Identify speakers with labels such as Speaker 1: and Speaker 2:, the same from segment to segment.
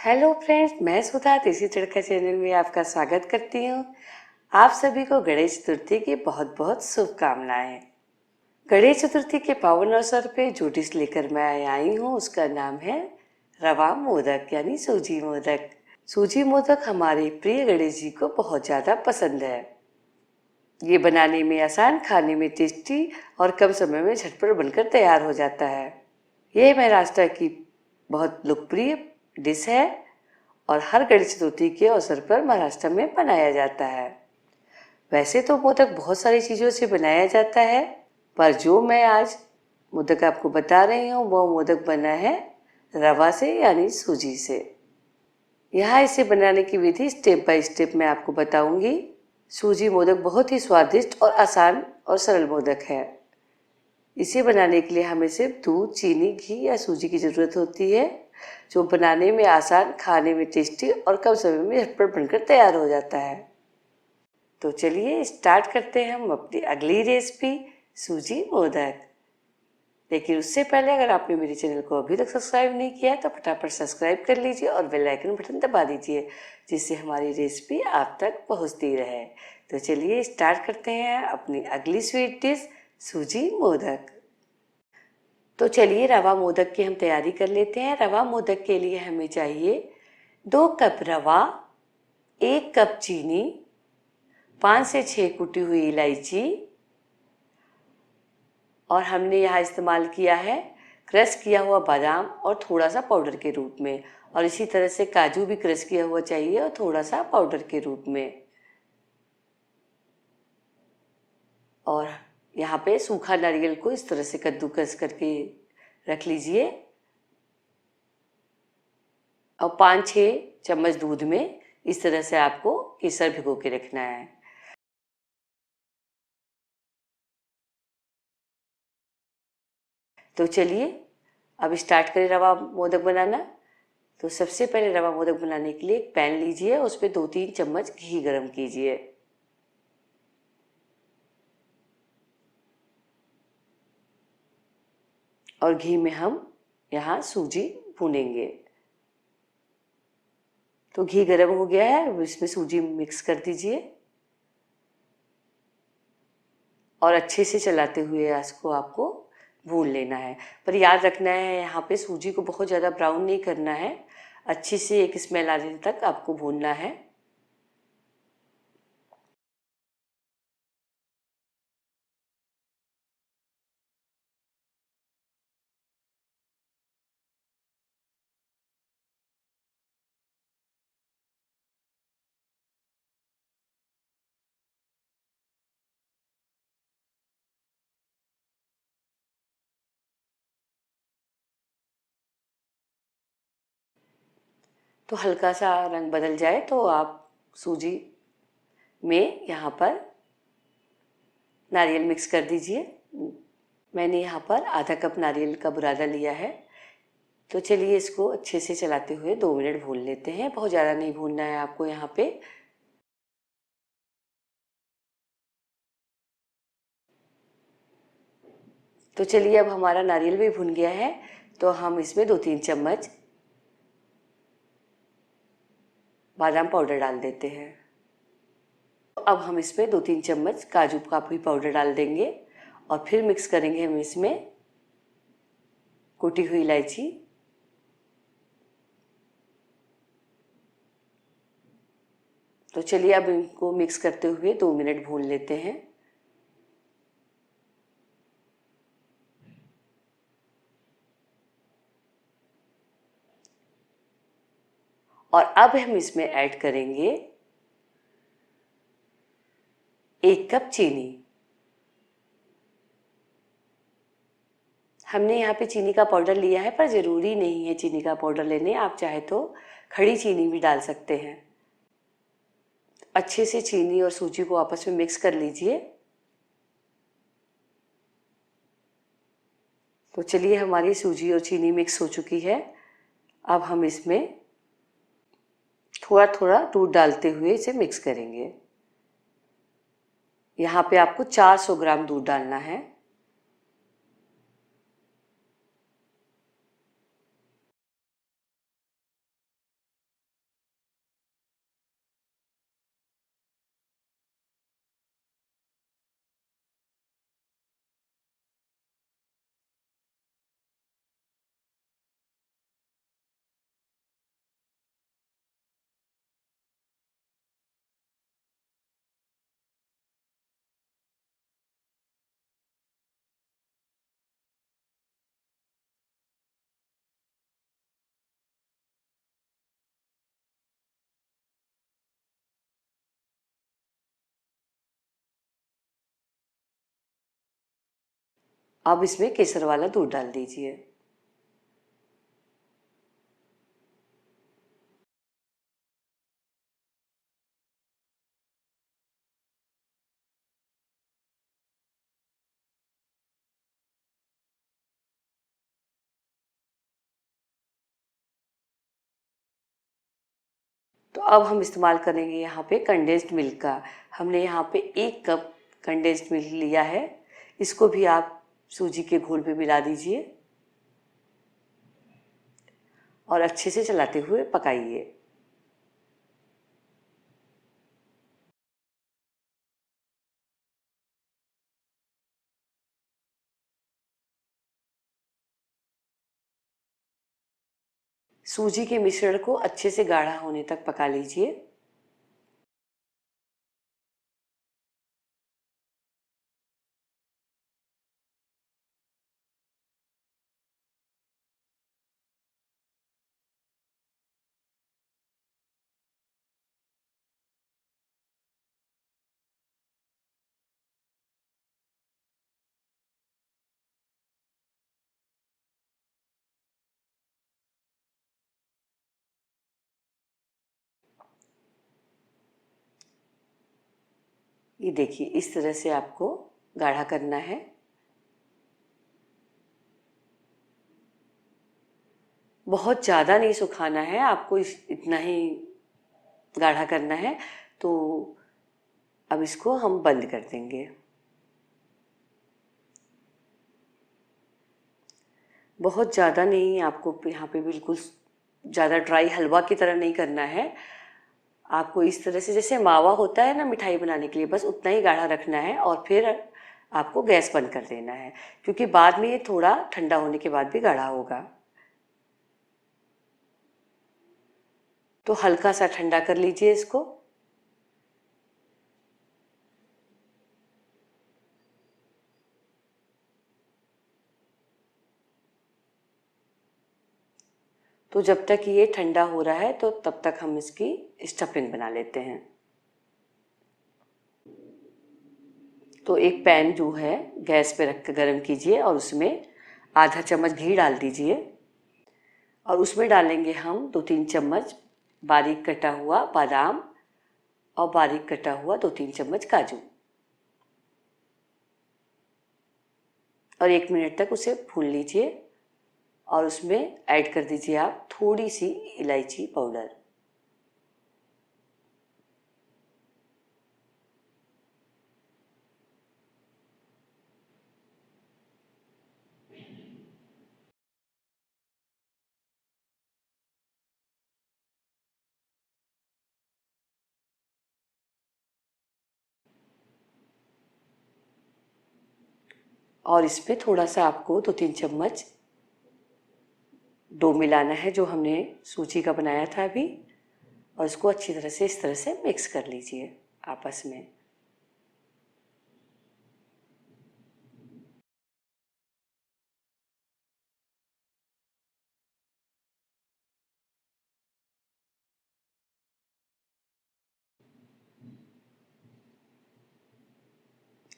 Speaker 1: Hello friends, मैं सुधा देसी तड़का channel में आपका स्वागत करती हूँ। आप सभी को गणेश चतुर्थी की बहुत बहुत शुभकामनाएं। गणेश चतुर्थी के पावन अवसर पे जो डिश लेकर मैं आई हूँ उसका नाम है रवा मोदक यानी सूजी मोदक। सूजी मोदक हमारे प्रिय गणेश जी को बहुत ज़्यादा पसंद है। ये बनाने में आसान, खाने में टेस्टी और कम समय में झटपट बनकर तैयार हो जाता है। यह महाराष्ट्र की बहुत लोकप्रिय डिश है और हर गणेश चतुर्थी के अवसर पर महाराष्ट्र में बनाया जाता है। वैसे तो मोदक बहुत सारी चीज़ों से बनाया जाता है, पर जो मैं आज मोदक आपको बता रही हूँ वो मोदक बना है रवा से यानी सूजी से। यहाँ इसे बनाने की विधि स्टेप बाय स्टेप मैं आपको बताऊंगी। सूजी मोदक बहुत ही स्वादिष्ट और आसान और सरल मोदक है। इसे बनाने के लिए हमें सिर्फ दूध, चीनी, घी या सूजी की ज़रूरत होती है, जो बनाने में आसान, खाने में टेस्टी और कम समय में झटपट बनकर तैयार हो जाता है। तो चलिए स्टार्ट करते हैं हम अपनी अगली रेसिपी सूजी मोदक। लेकिन उससे पहले अगर आपने मेरे चैनल को अभी तक सब्सक्राइब नहीं किया तो फटाफट सब्सक्राइब कर लीजिए और बेल आइकन बटन दबा दीजिए, जिससे हमारी रेसिपी आप तक पहुंचती रहे। तो चलिए स्टार्ट करते हैं अपनी अगली स्वीट डिश सूजी मोदक। तो चलिए रवा मोदक की हम तैयारी कर लेते हैं। रवा मोदक के लिए हमें चाहिए 2 कप रवा, 1 कप चीनी, 5 से 6 कुटी हुई इलायची और हमने यहाँ इस्तेमाल किया है क्रश किया हुआ बादाम और थोड़ा सा पाउडर के रूप में। और इसी तरह से काजू भी क्रश किया हुआ चाहिए और थोड़ा सा पाउडर के रूप में। और यहाँ पे सूखा नारियल को इस तरह से कद्दूकस करके रख लीजिए और 5-6 चम्मच दूध में इस तरह से आपको केसर भिगो के रखना है। तो चलिए अब स्टार्ट करें रवा मोदक बनाना। तो सबसे पहले रवा मोदक बनाने के लिए एक पैन लीजिए, उस पर 2-3 चम्मच घी गरम कीजिए और घी में हम यहाँ सूजी भूनेंगे। तो घी गरम हो गया है, अब इसमें सूजी मिक्स कर दीजिए और अच्छे से चलाते हुए इसको आपको भून लेना है। पर याद रखना है यहाँ पे सूजी को बहुत ज़्यादा ब्राउन नहीं करना है, अच्छी से एक स्मेल आने तक आपको भूनना है। तो हल्का सा रंग बदल जाए तो आप सूजी में यहाँ पर नारियल मिक्स कर दीजिए। मैंने यहाँ पर आधा कप नारियल का बुरादा लिया है। तो चलिए इसको अच्छे से चलाते हुए 2 मिनट भून लेते हैं। बहुत ज़्यादा नहीं भूनना है आपको यहाँ पे। तो चलिए अब हमारा नारियल भी भुन गया है, तो हम इसमें 2-3 चम्मच बादाम पाउडर डाल देते हैं। अब हम इसमें 2-3 चम्मच काजू का भी पाउडर डाल देंगे और फिर मिक्स करेंगे हम इसमें कुटी हुई इलायची तो चलिए अब इनको मिक्स करते हुए 2 मिनट भून लेते हैं। और अब हम इसमें ऐड करेंगे 1 कप चीनी। हमने यहाँ पे चीनी का पाउडर लिया है, पर ज़रूरी नहीं है चीनी का पाउडर लेने, आप चाहे तो खड़ी चीनी भी डाल सकते हैं। अच्छे से चीनी और सूजी को आपस में मिक्स कर लीजिए। तो चलिए हमारी सूजी और चीनी मिक्स हो चुकी है। अब हम इसमें थोड़ा थोड़ा दूध डालते हुए इसे मिक्स करेंगे। यहाँ पे आपको 400 ग्राम दूध डालना है। अब इसमें केसर वाला दूध डाल दीजिए। तो अब हम इस्तेमाल करेंगे यहाँ पे कंडेंस्ड मिल्क का। हमने यहाँ पे 1 कप कंडेंस्ड मिल्क लिया है। इसको भी आप सूजी के घोल में मिला दीजिए और अच्छे से चलाते हुए पकाइए। सूजी के मिश्रण को अच्छे से गाढ़ा होने तक पका लीजिए। ये देखिए, इस तरह से आपको गाढ़ा करना है। बहुत ज़्यादा नहीं सुखाना है, आपको इतना ही गाढ़ा करना है। तो अब इसको हम बंद कर देंगे। बहुत ज़्यादा नहीं, आपको यहाँ पे बिल्कुल ज़्यादा ड्राई हलवा की तरह नहीं करना है। आपको इस तरह से, जैसे मावा होता है ना मिठाई बनाने के लिए, बस उतना ही गाढ़ा रखना है और फिर आपको गैस बंद कर देना है, क्योंकि बाद में ये थोड़ा ठंडा होने के बाद भी गाढ़ा होगा। तो हल्का सा ठंडा कर लीजिए इसको। तो जब तक ये ठंडा हो रहा है तो तब तक हम इसकी स्टफिंग बना लेते हैं। तो एक पैन जो है गैस पे रख कर गर्म कीजिए और उसमें आधा चम्मच घी डाल दीजिए और उसमें डालेंगे हम 2-3 चम्मच बारीक कटा हुआ बादाम और बारीक कटा हुआ 2-3 चम्मच काजू, और 1 मिनट तक उसे भून लीजिए। और उसमें ऐड कर दीजिए आप थोड़ी सी इलायची पाउडर। और इसमें थोड़ा सा आपको 2-3 चम्मच डो मिलाना है जो हमने सूजी का बनाया था अभी, और इसको अच्छी तरह से इस तरह से मिक्स कर लीजिए आपस में।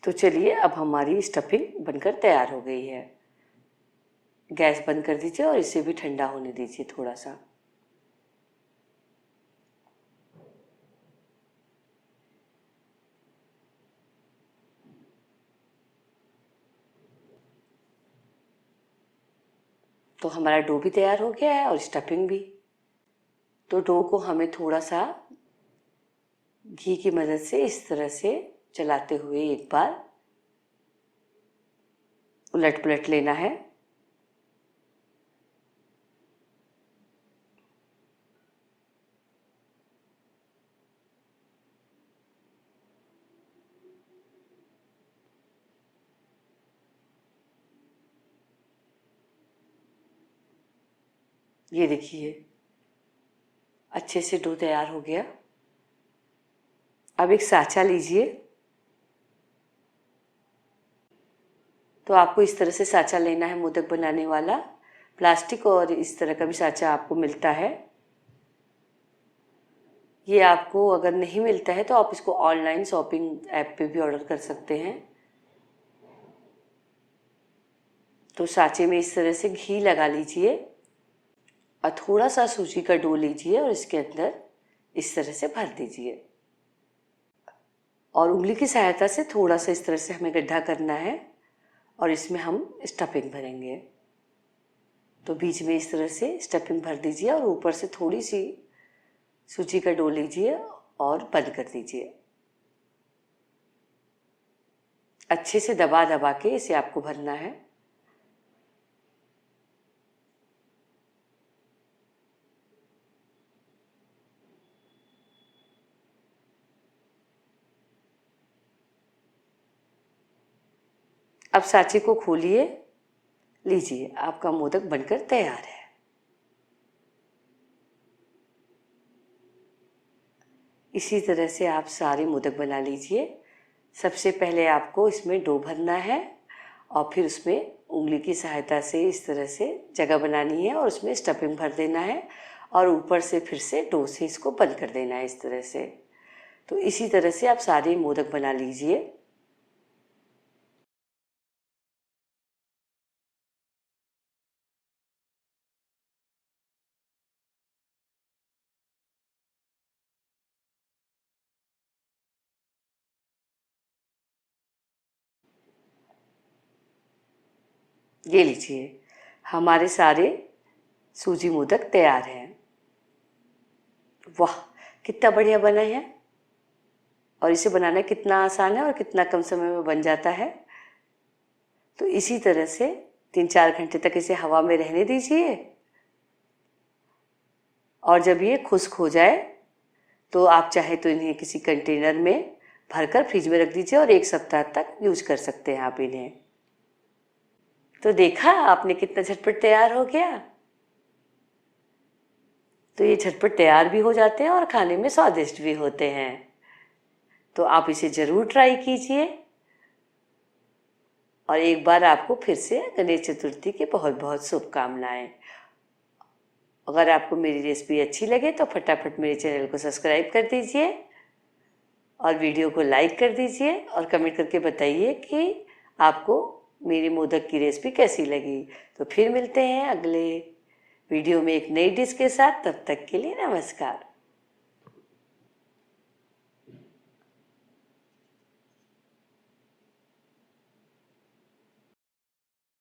Speaker 1: तो चलिए, अब हमारी स्टफिंग बनकर तैयार हो गई है। गैस बंद कर दीजिए और इसे भी ठंडा होने दीजिए थोड़ा सा। तो हमारा डो भी तैयार हो गया है और स्टफिंग भी। तो डो को हमें थोड़ा सा घी की मदद से इस तरह से चलाते हुए एक बार उलट पुलट लेना है। ये देखिए, अच्छे से डो तैयार हो गया। अब एक साँचा लीजिए। तो आपको इस तरह से साँचा लेना है, मोदक बनाने वाला प्लास्टिक, और इस तरह का भी साँचा आपको मिलता है। ये आपको अगर नहीं मिलता है तो आप इसको ऑनलाइन शॉपिंग ऐप पे भी ऑर्डर कर सकते हैं। तो सांचे में इस तरह से घी लगा लीजिए और थोड़ा सा सूजी का डो लीजिए और इसके अंदर इस तरह से भर दीजिए और उंगली की सहायता से थोड़ा सा इस तरह से हमें गड्ढा करना है और इसमें हम स्टफिंग भरेंगे। तो बीच में इस तरह से स्टफिंग भर दीजिए और ऊपर से थोड़ी सी सूजी का डो लीजिए और बंद कर दीजिए। अच्छे से दबा दबा के इसे आपको भरना है। अब सांचे को खोलिए, लीजिए आपका मोदक बनकर तैयार है। इसी तरह से आप सारे मोदक बना लीजिए। सबसे पहले आपको इसमें डो भरना है और फिर उसमें उंगली की सहायता से इस तरह से जगह बनानी है और उसमें स्टफिंग भर देना है और ऊपर से फिर से डो से इसको बंद कर देना है इस तरह से। तो इसी तरह से आप सारे मोदक बना लीजिए। ये लीजिए, हमारे सारे सूजी मोदक तैयार हैं। वाह, कितना बढ़िया बना है और इसे बनाना कितना आसान है और कितना कम समय में बन जाता है। तो इसी तरह से 3-4 घंटे तक इसे हवा में रहने दीजिए और जब ये खुश्क हो जाए तो आप चाहे तो इन्हें किसी कंटेनर में भरकर फ्रिज में रख दीजिए और 1 सप्ताह तक यूज कर सकते हैं आप इन्हें। तो देखा आपने कितना झटपट तैयार हो गया। तो ये झटपट तैयार भी हो जाते हैं और खाने में स्वादिष्ट भी होते हैं। तो आप इसे ज़रूर ट्राई कीजिए और एक बार आपको फिर से गणेश चतुर्थी की बहुत बहुत शुभकामनाएं। अगर आपको मेरी रेसिपी अच्छी लगे तो फटाफट मेरे चैनल को सब्सक्राइब कर दीजिए और वीडियो को लाइक कर दीजिए और कमेंट करके बताइए कि आपको मेरी मोदक की रेसिपी कैसी लगी। तो फिर मिलते हैं अगले वीडियो में एक नई डिश के साथ। तब तक के लिए नमस्कार।